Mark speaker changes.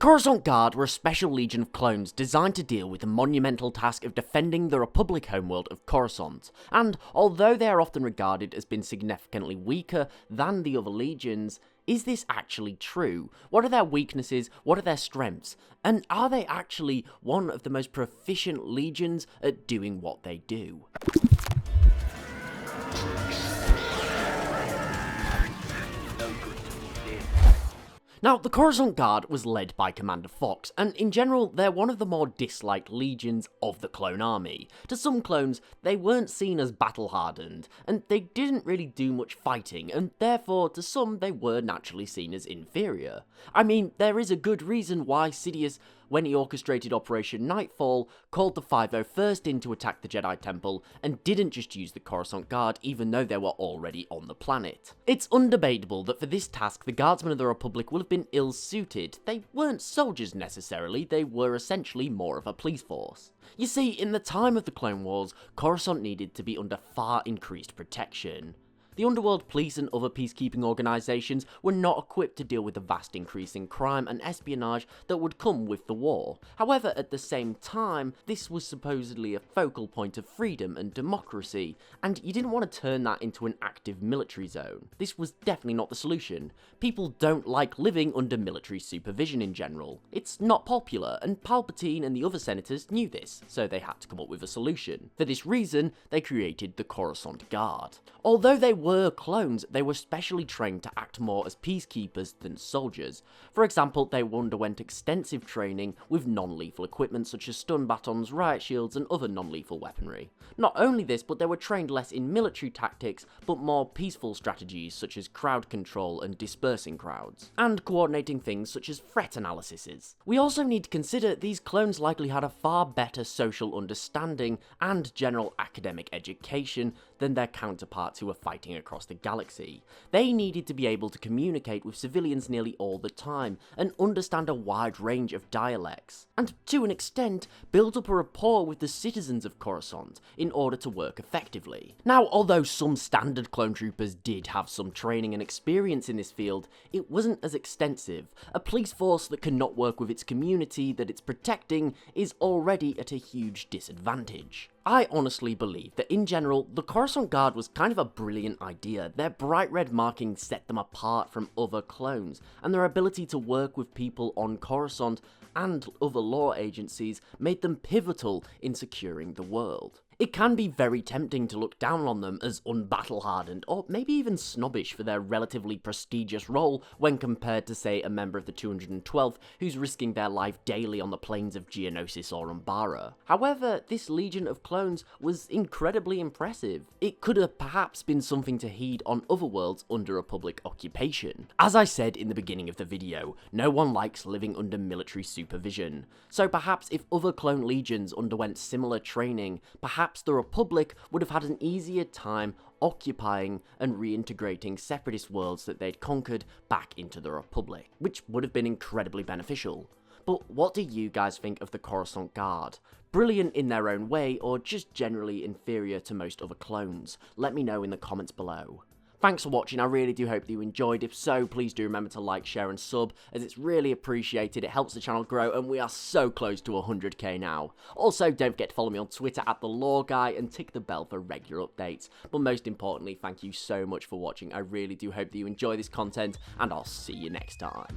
Speaker 1: Coruscant Guard were a special legion of clones designed to deal with the monumental task of defending the Republic homeworld of Coruscant, and although they are often regarded as being significantly weaker than the other legions, is this actually true? What are their weaknesses? What are their strengths? And are they actually one of the most proficient legions at doing what they do? Now, the Coruscant Guard was led by Commander Fox, and in general, they're one of the more disliked legions of the clone army. To some clones, they weren't seen as battle-hardened, and they didn't really do much fighting, and therefore, to some, they were naturally seen as inferior. I mean, there is a good reason why Sidious, when he orchestrated Operation Nightfall, called the 501st in to attack the Jedi Temple, and didn't just use the Coruscant Guard even though they were already on the planet. It's undebatable that for this task, the Guardsmen of the Republic will have been ill-suited. They weren't soldiers necessarily, they were essentially more of a police force. You see, in the time of the Clone Wars, Coruscant needed to be under far increased protection. The Underworld Police and other peacekeeping organisations were not equipped to deal with the vast increase in crime and espionage that would come with the war. However, at the same time, this was supposedly a focal point of freedom and democracy, and you didn't want to turn that into an active military zone. This was definitely not the solution. People don't like living under military supervision in general. It's not popular, and Palpatine and the other senators knew this, so they had to come up with a solution. For this reason, they created the Coruscant Guard. Although they were clones, they were specially trained to act more as peacekeepers than soldiers. For example, they underwent extensive training with non-lethal equipment such as stun batons, riot shields, and other non-lethal weaponry. Not only this, but they were trained less in military tactics, but more peaceful strategies such as crowd control and dispersing crowds, and coordinating things such as threat analyses. We also need to consider these clones likely had a far better social understanding and general academic education than their counterparts who were fighting across the galaxy. They needed to be able to communicate with civilians nearly all the time and understand a wide range of dialects, and to an extent build up a rapport with the citizens of Coruscant in order to work effectively. Now, although some standard clone troopers did have some training and experience in this field, it wasn't as extensive. A police force that cannot work with its community that it's protecting is already at a huge disadvantage. I honestly believe that in general, the Coruscant Guard was kind of a brilliant idea. Their bright red markings set them apart from other clones, and their ability to work with people on Coruscant and other law agencies made them pivotal in securing the world. It can be very tempting to look down on them as unbattle-hardened, or maybe even snobbish for their relatively prestigious role when compared to, say, a member of the 212th who's risking their life daily on the plains of Geonosis or Umbara. However, this legion of clones was incredibly impressive. It could have perhaps been something to heed on other worlds under Republic occupation. As I said in the beginning of the video, no one likes living under military supervision, so perhaps if other clone legions underwent similar training, perhaps the Republic would have had an easier time occupying and reintegrating separatist worlds that they'd conquered back into the Republic, which would have been incredibly beneficial. But what do you guys think of the Coruscant Guard? Brilliant in their own way, or just generally inferior to most other clones? Let me know in the comments below. Thanks for watching, I really do hope that you enjoyed. If so, please do remember to like, share and sub, as it's really appreciated. It helps the channel grow, and we are so close to 100k now. Also, don't forget to follow me on Twitter at @TheLawGuy and tick the bell for regular updates. But most importantly, thank you so much for watching. I really do hope that you enjoy this content, and I'll see you next time.